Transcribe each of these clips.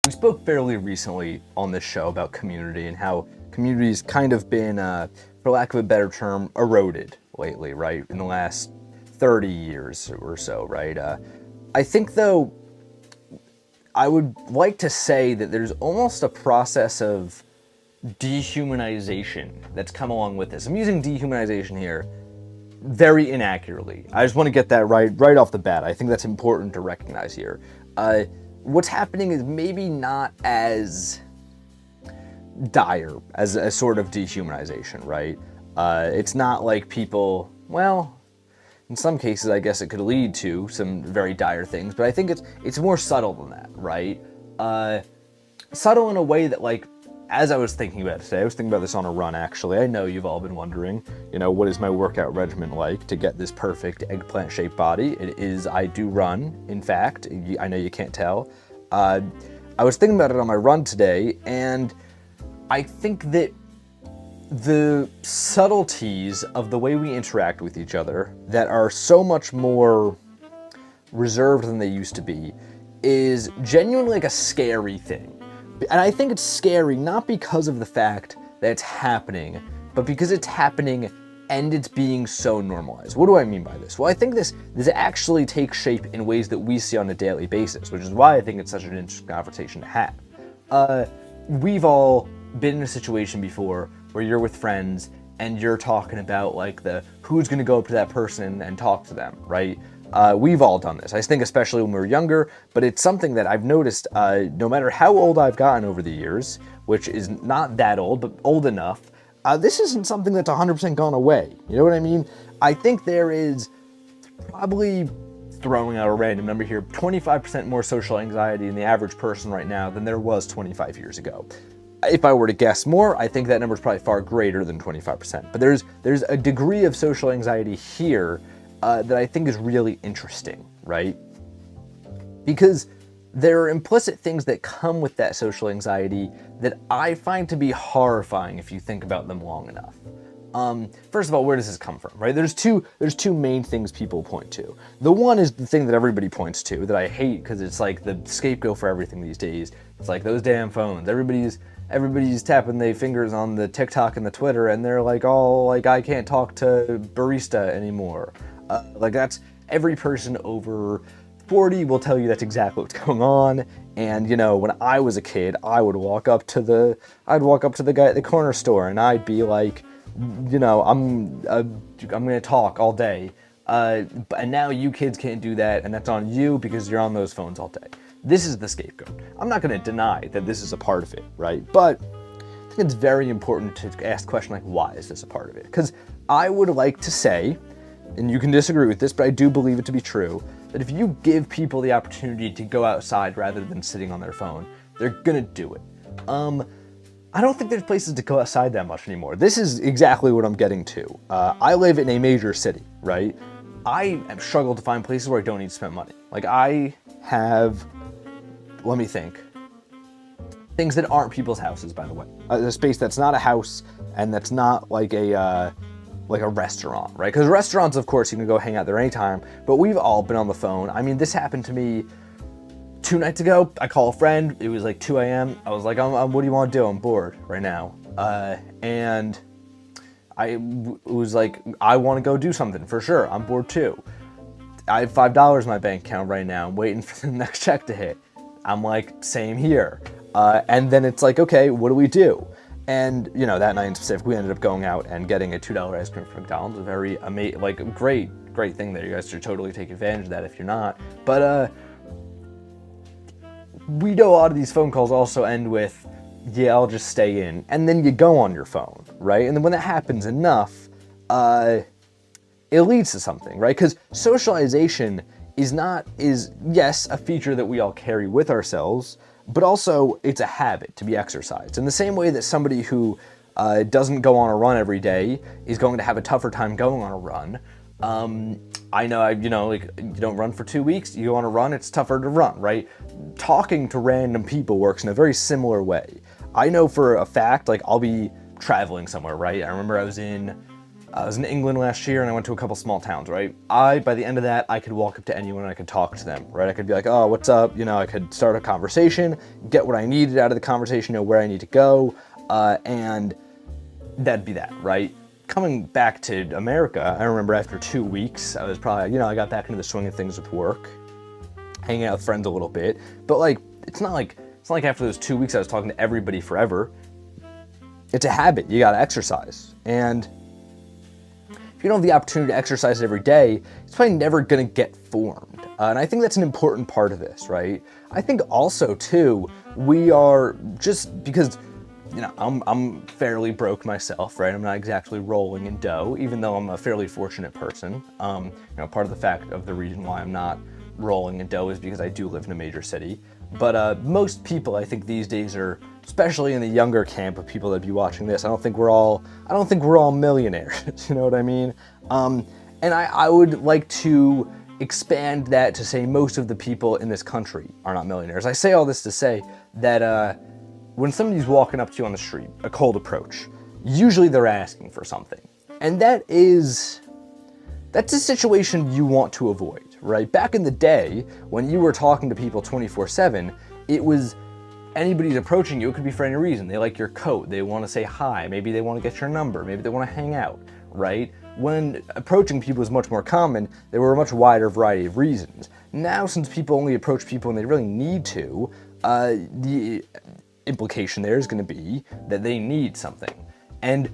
We spoke fairly recently on this show about community and how community's kind of been, for lack of a better term, eroded lately, right? In the last 30 years or so, right? I think, though, I would like to say that there's almost a process of dehumanization that's come along with this. I'm using dehumanization here very inaccurately. I just want to get that right off the bat. I think that's important to recognize here. What's happening is maybe not as dire as a sort of dehumanization, right? It's not like people, well, in some cases, I guess it could lead to some very dire things, but I think it's more subtle than that, right? Subtle in a way that, like, as I was thinking about it today, I was thinking about this on a run, actually. I know you've all been wondering, what is my workout regimen like to get this perfect eggplant-shaped body? It is, I do run, in fact. I know you can't tell. I was thinking about it on my run today, and I think that the subtleties of the way we interact with each other that are so much more reserved than they used to be is genuinely like a scary thing. And I think it's scary not because of the fact that it's happening, but because it's happening and it's being so normalized. What do I mean by this? Well, I think this actually takes shape in ways that we see on a daily basis, which is why I think it's such an interesting conversation to have. We've all been in a situation before where you're with friends and you're talking about like who's gonna go up to that person and talk to them, right? We've all done this. I think especially when we were younger, but it's something that I've noticed no matter how old I've gotten over the years, which is not that old, but old enough, this isn't something that's 100% gone away. You know what I mean? I think there is probably, throwing out a random number here, 25% more social anxiety in the average person right now than there was 25 years ago. If I were to guess more, I think that number is probably far greater than 25%. But there's a degree of social anxiety here that I think is really interesting, right? Because there are implicit things that come with that social anxiety that I find to be horrifying if you think about them long enough. First of all, where does this come from, right? There's two main things people point to. The one is the thing that everybody points to that I hate because it's like the scapegoat for everything these days. It's like those damn phones. Everybody's tapping their fingers on the TikTok and the Twitter, and they're like, oh, like I can't talk to barista anymore. Like that's every person over 40 will tell you that's exactly what's going on. And when I was a kid, I would walk up to the guy at the corner store, and I'd be like, I'm gonna talk all day. And now you kids can't do that, and that's on you because you're on those phones all day. This is the scapegoat. I'm not gonna deny that this is a part of it, right? But I think it's very important to ask the question like, why is this a part of it? Because I would like to say, and you can disagree with this, but I do believe it to be true, that if you give people the opportunity to go outside rather than sitting on their phone, they're gonna do it. I don't think there's places to go outside that much anymore. This is exactly what I'm getting to. I live in a major city, right? I have struggled to find places where I don't need to spend money. Like I have, let me think, things that aren't people's houses, by the way. A space that's not a house and that's not like a restaurant, right? Because restaurants, of course, you can go hang out there anytime, but we've all been on the phone. I mean, this happened to me 2 nights ago. I call a friend, it was like 2 a.m. I was like, what do you want to do? I'm bored right now. And I was like, I want to go do something for sure. I'm bored too. I have $5 in my bank account right now. I'm waiting for the next check to hit. I'm like, same here. And then it's like, okay, what do we do? And that night in specific, we ended up going out and getting a $2 ice cream from McDonald's. A very great thing there. You guys should totally take advantage of that if you're not. But we know a lot of these phone calls also end with, yeah, I'll just stay in. And then you go on your phone, right? And then when that happens enough, it leads to something, right? Because socialization is yes, a feature that we all carry with ourselves, but also it's a habit to be exercised. In the same way that somebody who doesn't go on a run every day is going to have a tougher time going on a run. I know, like you don't run for 2 weeks, you go on a run, it's tougher to run, right? Talking to random people works in a very similar way. I know for a fact, like I'll be traveling somewhere, right? I remember I was in I was in England last year and I went to a couple small towns, right? By the end of that, I could walk up to anyone and I could talk to them, right? I could be like, oh, what's up? I could start a conversation, get what I needed out of the conversation, know where I need to go, and that'd be that, right? Coming back to America, I remember after 2 weeks, I was probably, I got back into the swing of things with work, hanging out with friends a little bit, but like, it's not like after those 2 weeks I was talking to everybody forever. It's a habit, you gotta exercise. And if you don't have the opportunity to exercise every day, it's probably never gonna get formed. And I think that's an important part of this, right? I think also too, we are, just because, I'm fairly broke myself, right? I'm not exactly rolling in dough, even though I'm a fairly fortunate person. Part of the fact of the reason why I'm not rolling in dough is because I do live in a major city. But most people, I think these days are, especially in the younger camp of people that be watching this, I don't think we're all millionaires. You know what I mean? And I would like to expand that to say most of the people in this country are not millionaires. I say all this to say that when somebody's walking up to you on the street, a cold approach, usually they're asking for something. And that's a situation you want to avoid, right? Back in the day, when you were talking to people 24/7, it was anybody's approaching you. It could be for any reason. They like your coat. They want to say hi. Maybe they want to get your number. Maybe they want to hang out, right? When approaching people was much more common, there were a much wider variety of reasons. Now, since people only approach people when they really need to, the implication there is going to be that they need something. And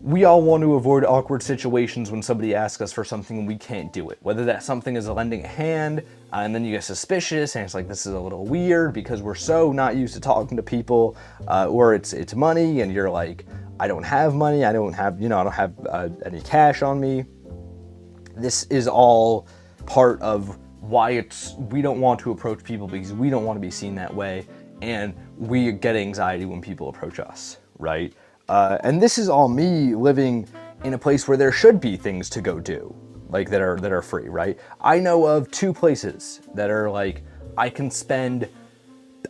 we all want to avoid awkward situations when somebody asks us for something and we can't do it. Whether that something is lending a hand, and then you get suspicious, and it's like, this is a little weird because we're so not used to talking to people, or it's money, and you're like, I don't have money, I don't have any cash on me. This is all part of why we don't want to approach people, because we don't want to be seen that way, and we get anxiety when people approach us, right? And this is all me living in a place where there should be things to go do, like that are free, right? I know of 2 places that are like, I can spend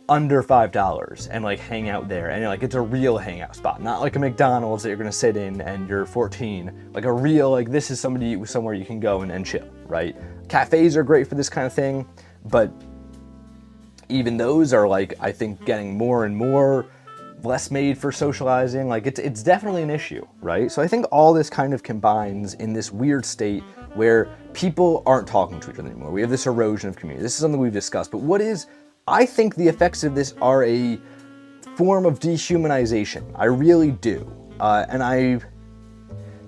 under $5 and like hang out there, and like it's a real hangout spot, not like a McDonald's that you're gonna sit in and you're 14, like a real, like this is somewhere you can go and chill, right? Cafes are great for this kind of thing, but even those are like, I think, getting more and more less made for socializing. Like it's definitely an issue, right? So I think all this kind of combines in this weird state where people aren't talking to each other anymore. We have this erosion of community. This is something we've discussed, but I think the effects of this are a form of dehumanization. I really do. And I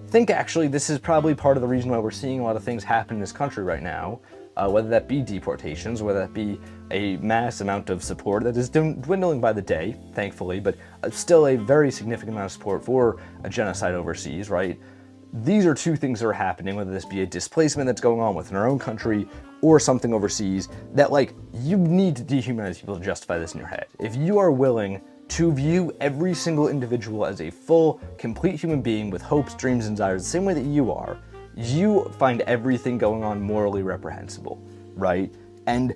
think actually this is probably part of the reason why we're seeing a lot of things happen in this country right now, whether that be deportations, whether that be a mass amount of support that is dwindling by the day, thankfully, but still a very significant amount of support for a genocide overseas, right? These are 2 things that are happening, whether this be a displacement that's going on within our own country or something overseas, that like, you need to dehumanize people to justify this in your head. If you are willing to view every single individual as a full, complete human being with hopes, dreams, and desires the same way that you are, you find everything going on morally reprehensible, right? And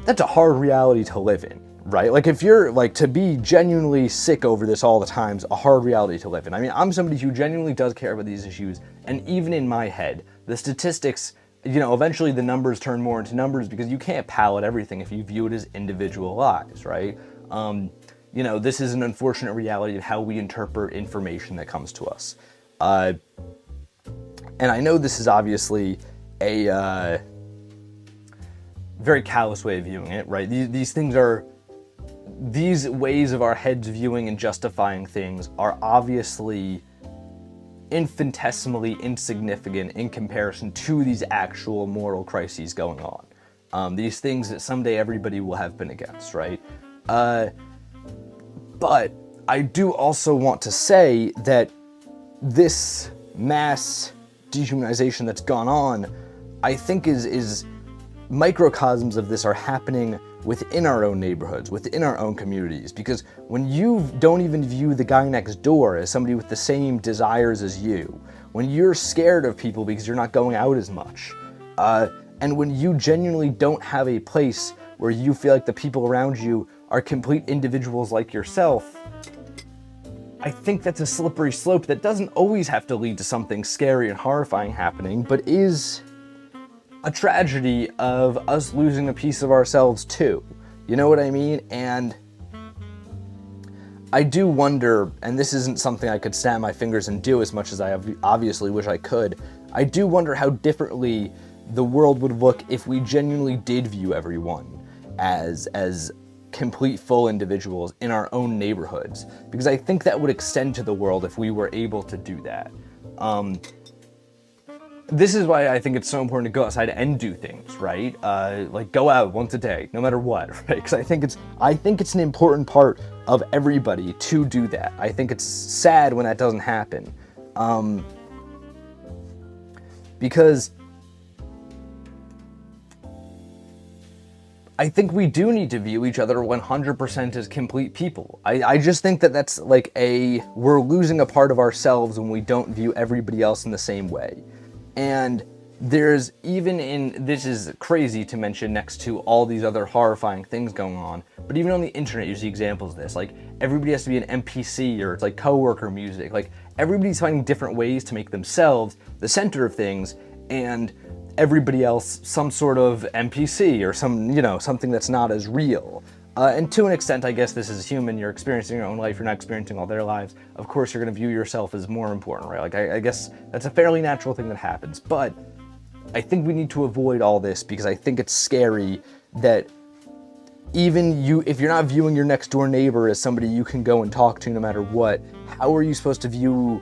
that's a hard reality to live in, right? Like if you're like, to be genuinely sick over this all the time is a hard reality to live in. I mean, I'm somebody who genuinely does care about these issues, and even in my head, the statistics, eventually the numbers turn more into numbers, because you can't palette everything if you view it as individual lives, right? This is an unfortunate reality of how we interpret information that comes to us. And I know this is obviously a very callous way of viewing it, right? These ways of our heads viewing and justifying things are obviously infinitesimally insignificant in comparison to these actual moral crises going on. These things that someday everybody will have been against, right? But I do also want to say that this mass dehumanization that's gone on, I think is microcosms of this are happening within our own neighborhoods, within our own communities, because when you don't even view the guy next door as somebody with the same desires as you, when you're scared of people because you're not going out as much, and when you genuinely don't have a place where you feel like the people around you are complete individuals like yourself, I think that's a slippery slope that doesn't always have to lead to something scary and horrifying happening, but is a tragedy of us losing a piece of ourselves too. You know what I mean? And I do wonder, and this isn't something I could snap my fingers and do as much as I obviously wish I could, I do wonder how differently the world would look if we genuinely did view everyone as complete full individuals in our own neighborhoods, because I think that would extend to the world if we were able to do that. This is why I think it's so important to go outside and do things, right? Like go out once a day, no matter what, right? Because I think it's an important part of everybody to do that. I think it's sad when that doesn't happen, because I think we do need to view each other 100% as complete people. I just think that that's like we're losing a part of ourselves when we don't view everybody else in the same way. And there's this is crazy to mention next to all these other horrifying things going on, but even on the internet you see examples of this. Like everybody has to be an NPC, or it's like coworker music. Like everybody's finding different ways to make themselves the center of things, and everybody else some sort of NPC or something that's not as real. And to an extent, I guess this is human. You're experiencing your own life. You're not experiencing all their lives. Of course, you're going to view yourself as more important, right? Like, I guess that's a fairly natural thing that happens. But I think we need to avoid all this, because I think it's scary that even if you're not viewing your next door neighbor as somebody you can go and talk to no matter what, how are you supposed to view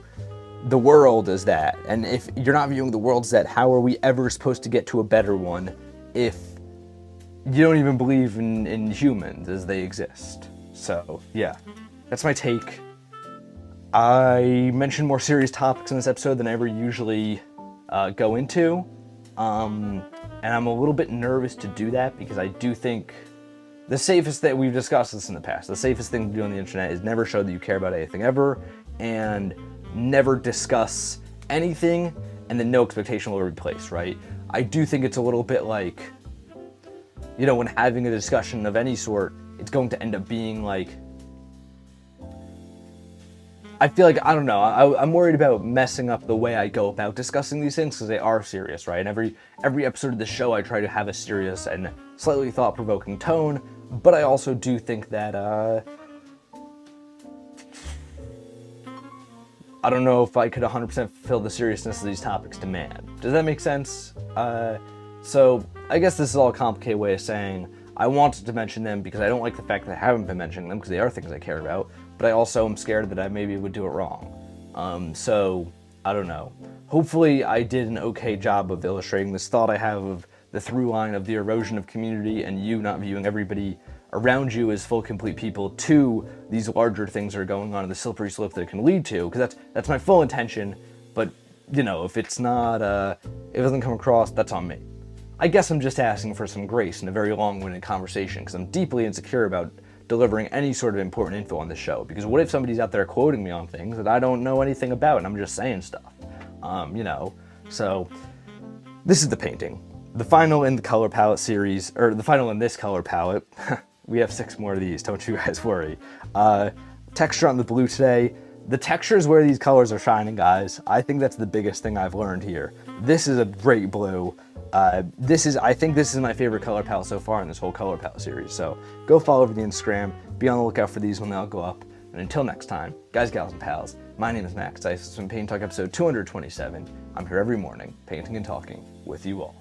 the world as that? And if you're not viewing the world as that, how are we ever supposed to get to a better one if you don't even believe in humans as they exist? So, yeah, that's my take. I mentioned more serious topics in this episode than I ever usually go into. And I'm a little bit nervous to do that, because I do think the safest that we've discussed this in the past, the safest thing to do on the internet is never show that you care about anything ever, and never discuss anything, and then no expectation will be placed, right? I do think it's a little bit like, when having a discussion of any sort, it's going to end up being like, I feel like, I don't know, I'm worried about messing up the way I go about discussing these things, because they are serious, right? And every episode of the show, I try to have a serious and slightly thought-provoking tone, but I also do think that, I don't know if I could 100% fulfill the seriousness of these topics demand. Does that make sense? So I guess this is all a complicated way of saying I wanted to mention them because I don't like the fact that I haven't been mentioning them, because they are things I care about, but I also am scared that I maybe would do it wrong. So I don't know. Hopefully I did an okay job of illustrating this thought I have of the through line of the erosion of community and you not viewing everybody around you as full, complete people, to these larger things that are going on in the slippery slope that it can lead to, because that's my full intention. But if it's not, it doesn't come across, that's on me. I guess I'm just asking for some grace in a very long-winded conversation, because I'm deeply insecure about delivering any sort of important info on the show, because what if somebody's out there quoting me on things that I don't know anything about and I'm just saying stuff, so this is the painting, the final in the color palette series, or the final in this color palette. We have 6 more of these, don't you guys worry. Texture on the blue today. The texture is where these colors are shining, guys. I think that's the biggest thing I've learned here. This is a great blue. I think this is my favorite color palette so far in this whole color palette series. So go follow over the Instagram, be on the lookout for these when they'll go up. And until next time, guys, gals, and pals, my name is Max. This has been Paint Talk episode 227. I'm here every morning, painting and talking with you all.